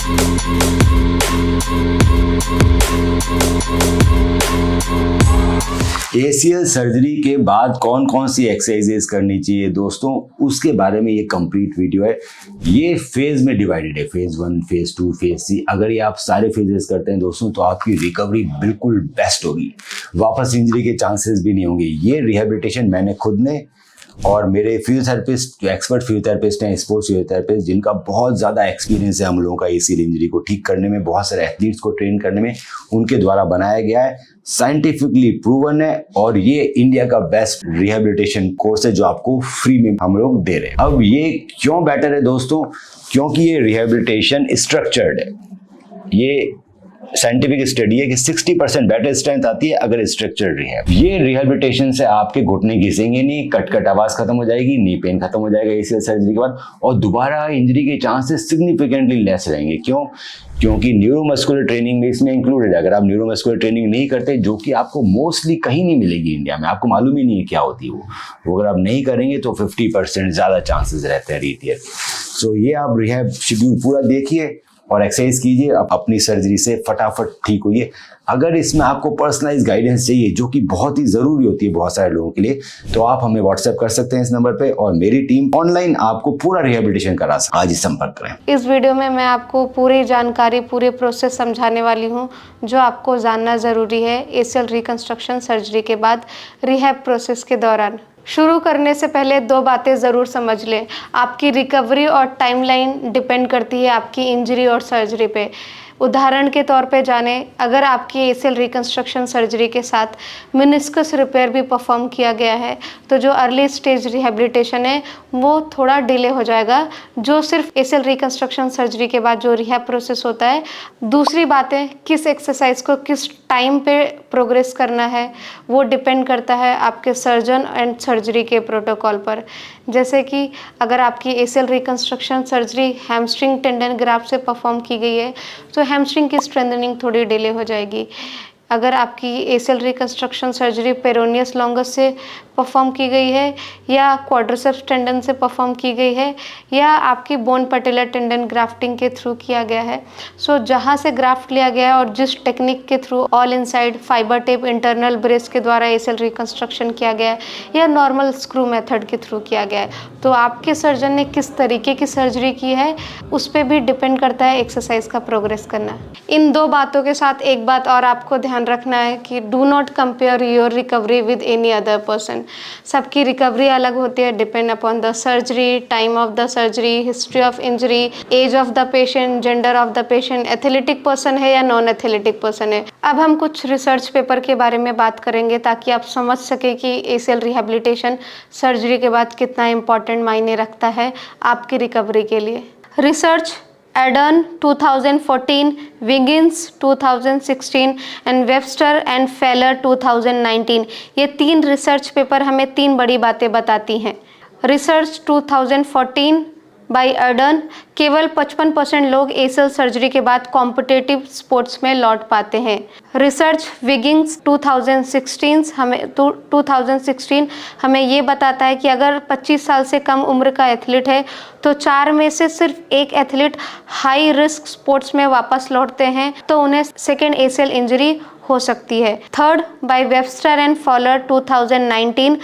ACL surgery के बाद कौन कौन सी एक्सरसाइजेस करनी चाहिए दोस्तों, उसके बारे में ये कंप्लीट वीडियो है। ये फेज में डिवाइडेड है, फेज 1, फेज 2, फेज 3। अगर ये आप सारे फेजेस करते हैं दोस्तों तो आपकी रिकवरी बिल्कुल बेस्ट होगी, वापस इंजरी के चांसेस भी नहीं होंगे। ये रिहेबिलिटेशन मैंने खुद ने और मेरे फिजियोथेरेपिस्ट, जो एक्सपर्ट फिजियोथेरेपिस्ट हैं, स्पोर्ट्स फिजियोथेरेपिस्ट, जिनका बहुत ज़्यादा एक्सपीरियंस है हम लोगों का ACL इंजरी को ठीक करने में, बहुत सारे एथलीट्स को ट्रेन करने में, उनके द्वारा बनाया गया है, साइंटिफिकली प्रूवन है। और ये इंडिया का बेस्ट रिहेबिलिटेशन कोर्स है जो आपको फ्री में हम लोग दे रहे हैं। अब ये क्यों बेटर है दोस्तों, क्योंकि ये रिहेबिलिटेशन स्ट्रक्चर्ड है। ये साइंटिफिक स्टडी है कि 60% बेटर स्ट्रेंथ आती है अगर स्ट्रक्चर्ड रिहैब। ये रिहेबिलिटेशन से आपके घुटने घिसेंगे नहीं, कट आवाज खत्म हो जाएगी, नी पेन खत्म हो जाएगा ACL सर्जरी के बाद, और दोबारा इंजरी के चांसेस सिग्निफिकेंटली लेस रहेंगे। क्यों? क्योंकि न्यूरोमस्कुलर ट्रेनिंग में इसमें इंक्लूडेड है। अगर आप न्यूरोमस्कुलर ट्रेनिंग नहीं करते, जो कि आपको मोस्टली कहीं नहीं मिलेगी इंडिया में, आपको मालूम ही नहीं है क्या होती है वो अगर आप नहीं करेंगे तो 50% ज़्यादा चांसेस रहते हैं रीटेयर। सो ये आप रिहैब शेड्यूल पूरा देखिए और एक्सरसाइज कीजिए, आप अपनी सर्जरी से फटाफट ठीक होइए। अगर इसमें आपको पर्सनलाइज गाइडेंस चाहिए, जो कि बहुत ही ज़रूरी होती है बहुत सारे लोगों के लिए, तो आप हमें व्हाट्सएप कर सकते हैं इस नंबर पे, और मेरी टीम ऑनलाइन आपको पूरा रिहेबिलिटेशन करा सकती है। आज ही संपर्क करें। इस वीडियो में मैं आपको पूरी जानकारी, पूरे प्रोसेस समझाने वाली हूँ जो आपको जानना ज़रूरी है ACL रिकंस्ट्रक्शन सर्जरी के बाद रिहैब प्रोसेस के दौरान। शुरू करने से पहले 2 बातें ज़रूर समझ लें। आपकी रिकवरी और टाइमलाइन डिपेंड करती है आपकी इंजरी और सर्जरी पे। उदाहरण के तौर पे जाने, अगर आपकी ACL रिकंस्ट्रक्शन सर्जरी के साथ मेनिस्कस रिपेयर भी परफॉर्म किया गया है तो जो अर्ली स्टेज रिहेबिलिटेशन है वो थोड़ा डिले हो जाएगा, जो सिर्फ ACL रिकंस्ट्रक्शन सर्जरी के बाद जो रिहैब प्रोसेस होता है। दूसरी बात है, किस एक्सरसाइज को किस टाइम पे प्रोग्रेस करना है वो डिपेंड करता है आपके सर्जन एंड सर्जरी के प्रोटोकॉल पर। जैसे कि अगर आपकी ACL reconstruction surgery hamstring tendon graft से परफॉर्म की गई है तो हैमस्ट्रिंग की स्ट्रेंथनिंग थोड़ी डिले हो जाएगी। अगर आपकी ACL reconstruction surgery peroneus longus से परफॉर्म की गई है या क्वाड्रिसेप्स टेंडन से परफॉर्म की गई है या आपकी बोन पटेलर टेंडन ग्राफ्टिंग के थ्रू किया गया है, सो जहाँ से ग्राफ्ट लिया गया है और जिस टेक्निक के through all inside fibre tape internal brace के द्वारा ACL रिकंस्ट्रक्शन किया गया है या नॉर्मल स्क्रू मेथड के थ्रू किया गया है, तो आपके सर्जन ने किस तरीके की सर्जरी की है उस पर भी डिपेंड करता है एक्सरसाइज का प्रोग्रेस करना। इन 2 बातों के साथ एक बात और आपको ध्यान रखना है कि do not compare your recovery with any other person. सबकी रिकवरी अलग होती है, depend upon the surgery, time of the surgery, history of injury, age of the patient, gender of the patient, athletic person है या non athletic person है। अब हम कुछ रिसर्च पेपर के बारे में बात करेंगे ताकि आप समझ सके कि ACL रिहेबिलिटेशन सर्जरी के बाद कितना इम्पॉर्टेंट मायने रखता है आपकी रिकवरी के लिए। Research Erdon 2014, Wiggins 2016 and Webster and failure 2019। ये 3 रिसर्च पेपर हमें 3 बड़ी बातें बताती हैं। रिसर्च 2014 बाय एर्डन, केवल 55% लोग ACL सर्जरी के बाद कॉम्पिटिटिव स्पोर्ट्स में लौट पाते हैं। रिसर्च विगिंग्स 2016 हमें ये बताता है कि अगर 25 साल से कम उम्र का एथलीट है तो 4 में से सिर्फ 1 एथलीट हाई रिस्क स्पोर्ट्स में वापस लौटते हैं तो उन्हें सेकेंड ACL इंजरी हो सकती है। Third by Webster and Fowler 2019,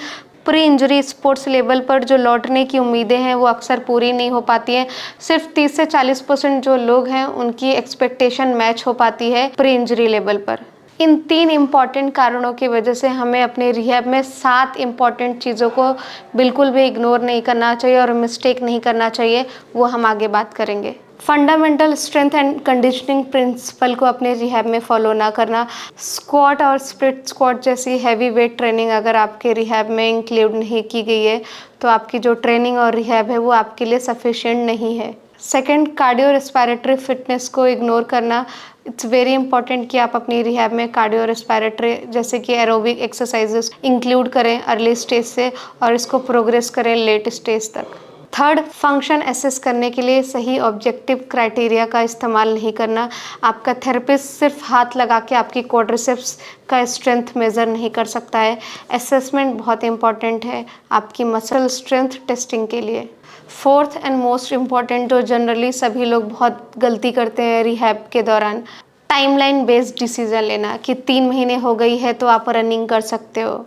pre injury sports level पर जो लौटने की उम्मीदें हैं वो अक्सर पूरी नहीं हो पाती हैं। सिर्फ 30 से 40% जो लोग हैं उनकी एक्सपेक्टेशन मैच हो पाती है प्री इंजरी लेवल पर। इन 3 इम्पॉर्टेंट कारणों की वजह से हमें अपने रिहैब में 7 इम्पॉर्टेंट चीज़ों को बिल्कुल भी इग्नोर नहीं करना चाहिए और मिस्टेक नहीं करना चाहिए, वो हम आगे बात करेंगे। Fundamental strength and conditioning principle को अपने रिहैब में फॉलो ना करना। स्क्वाट और स्प्लिट स्क्वाट जैसी हैवी वेट ट्रेनिंग अगर आपके रिहैब में इंक्लूड नहीं की गई है तो आपकी जो ट्रेनिंग और रिहैब है वो आपके लिए सफिशिएंट नहीं है। सेकंड, कार्डियो रेस्पिरेटरी फिटनेस को इग्नोर करना। इट्स वेरी इंपॉर्टेंट कि आप अपनी रिहैब में कार्डियो रेस्पिरेटरी जैसे कि एरोबिक एक्सरसाइजेस इंक्लूड करें अर्ली स्टेज से और इसको प्रोग्रेस करें लेट स्टेज तक। थर्ड, फंक्शन एसेस करने के लिए सही ऑब्जेक्टिव क्राइटेरिया का इस्तेमाल नहीं करना। आपका थेरेपिस्ट सिर्फ हाथ लगा के आपकी क्वाड्रिसेप्स का स्ट्रेंथ मेज़र नहीं कर सकता है। असेसमेंट बहुत इंपॉर्टेंट है आपकी मसल स्ट्रेंथ टेस्टिंग के लिए। फोर्थ एंड मोस्ट इम्पॉर्टेंट, जो जनरली सभी लोग बहुत गलती करते हैं रिहैब के दौरान, टाइमलाइन बेस्ड डिसीजन लेना कि 3 महीने हो गई है तो आप रनिंग कर सकते हो।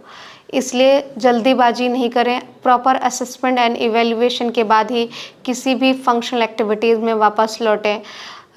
इसलिए जल्दीबाजी नहीं करें, प्रॉपर असेसमेंट एंड इवैल्यूएशन के बाद ही किसी भी फंक्शनल एक्टिविटीज़ में वापस लौटें।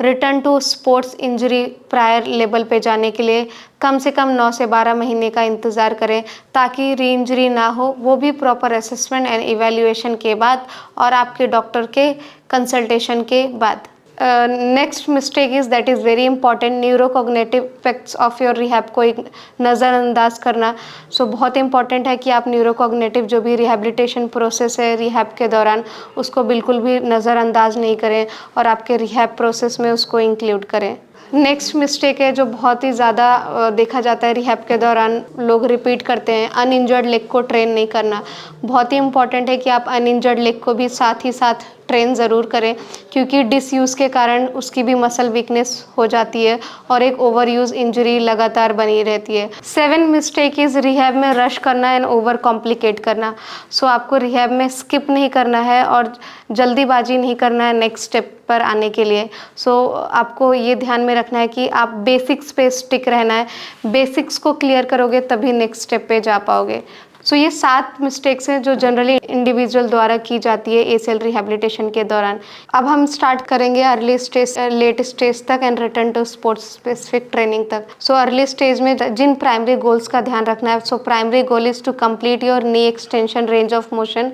Return to sports injury prior level पे जाने के लिए कम से कम 9 से 12 महीने का इंतज़ार करें, ताकि री इंजरी ना हो, वो भी प्रॉपर असेसमेंट एंड इवैल्यूएशन के बाद और आपके डॉक्टर के कंसल्टेशन के बाद। Next mistake is that is very important, neurocognitive effects of your rehab को एक नज़रअंदाज करना। सो बहुत इंपॉर्टेंट है कि आप न्यूरोकॉग्निटिव जो भी रिहैबिलिटेशन प्रोसेस है रिहैब के दौरान, उसको बिल्कुल भी नज़रअंदाज नहीं करें और आपके रिहैब प्रोसेस में उसको इंक्लूड करें। नेक्स्ट मिस्टेक है जो बहुत ही ज़्यादा देखा जाता है रिहैब के दौरान, लोग रिपीट करते हैं, अनइंजर्ड लेग को ट्रेन नहीं करना। बहुत ही इंपॉर्टेंट है कि आप अनइंजर्ड लेग को भी साथ ही साथ ट्रेन ज़रूर करें, क्योंकि डिसयूज़ के कारण उसकी भी मसल वीकनेस हो जाती है और एक ओवर यूज़ इंजरी लगातार बनी रहती है। 7 मिस्टेक इज़ रिहैब में रश करना एंड ओवर कॉम्प्लिकेट करना। सो आपको रिहैब में स्किप नहीं करना है और जल्दीबाजी नहीं करना है नेक्स्ट स्टेप पर आने के लिए। सो आपको ये ध्यान में रखना है कि आप बेसिक्स पे स्टिक रहना है, बेसिक्स को क्लियर करोगे तभी नेक्स्ट स्टेप पे जा पाओगे। सो ये 7 मिस्टेक्स हैं जो जनरली इंडिविजुअल द्वारा की जाती है एसीएल रिहैबिलिटेशन के दौरान। अब हम स्टार्ट करेंगे अर्ली स्टेज लेट स्टेज तक and return to sports specific training तक। सो अर्ली स्टेज में जिन प्राइमरी गोल्स का ध्यान रखना है, so primary goal is to complete your knee extension range of motion.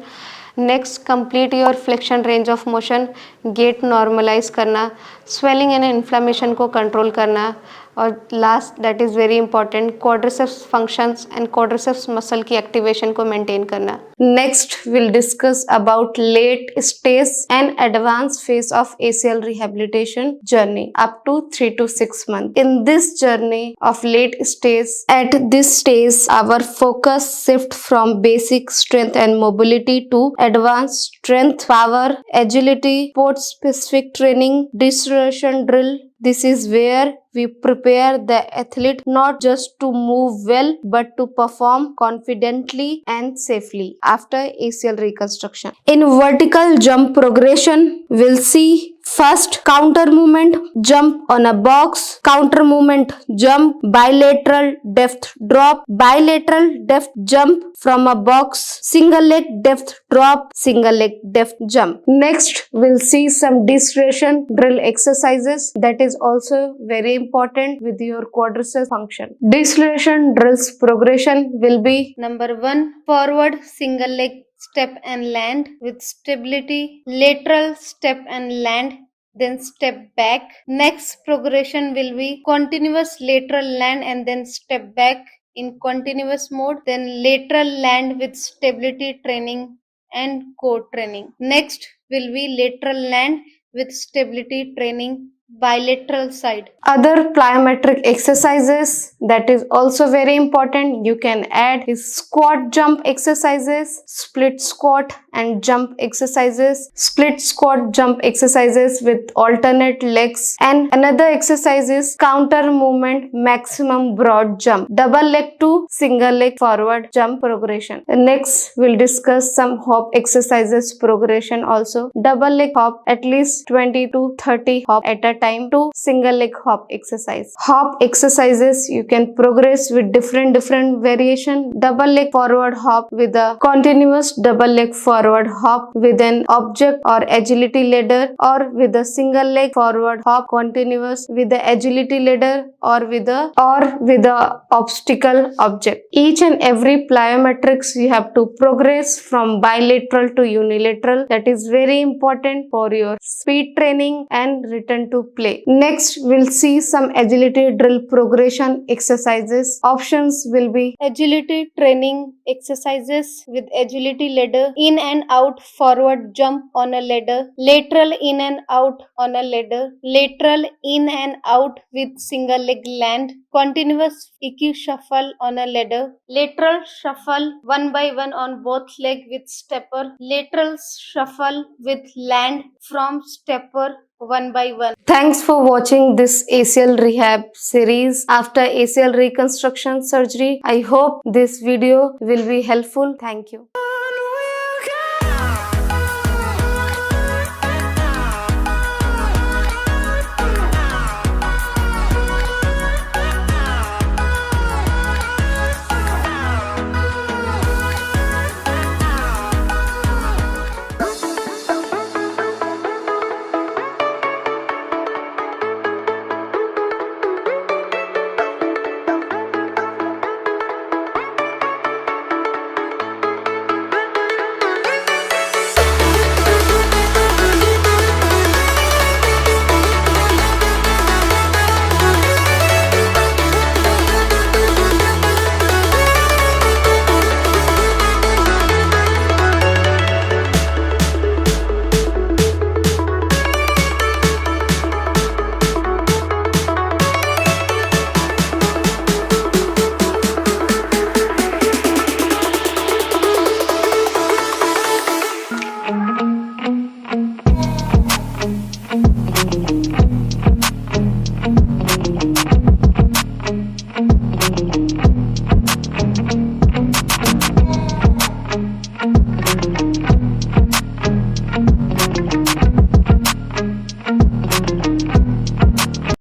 Next, complete your flexion range of motion, get normalize करना, swelling and inflammation को control करना, और last that is very important, quadriceps functions and quadriceps muscle की activation को maintain करना। Next will discuss about late stage and advance phase of ACL rehabilitation journey up to 3 to 6 months. In this journey of late stage, at this stage our focus shift from basic strength and mobility to advanced strength, power, agility, sport specific training, deceleration drill. This is where we prepare the athlete not just to move well but to perform confidently and safely after ACL reconstruction. In vertical jump progression, we'll see first counter movement, jump on a box, counter movement, jump, bilateral depth drop, bilateral depth jump from a box, single leg depth drop, single leg depth jump. Next, we'll see some deceleration drill exercises that is also very important with your quadriceps function. Deceleration drills progression will be number 1, forward single leg step and land with stability, lateral step and land, then step back. Next progression will be continuous lateral land and then step back in continuous mode, then lateral land with stability training and core training. Next will be lateral land with stability training, bilateral side. Other plyometric exercises that is also very important you can add is squat jump exercises, split squat and jump exercises, split squat jump exercises with alternate legs, and another exercise is counter movement maximum broad jump, double leg to single leg forward jump progression. Next we'll discuss some hop exercises progression also, double leg hop at least 20 to 30 hop at a time to single leg hop exercise. Hop exercises you can progress with different variation, double leg forward hop with a continuous double leg forward hop with an object or agility ladder, or with a single leg forward hop continuous with the agility ladder, or with a obstacle object. Each and every plyometrics you have to progress from bilateral to unilateral. That is very important for your speed training and return to play. Next we'll see some agility drill progression exercises. Options will be agility training exercises with agility ladder, in and out forward jump on a ladder, lateral in and out on a ladder, lateral in and out with single leg land, continuous EQ shuffle on a ladder, lateral shuffle 1 by 1 on both leg with stepper, lateral shuffle with land from stepper 1 by 1. Thanks for watching this ACL rehab series after ACL reconstruction surgery. I hope this video will be helpful. Thank you.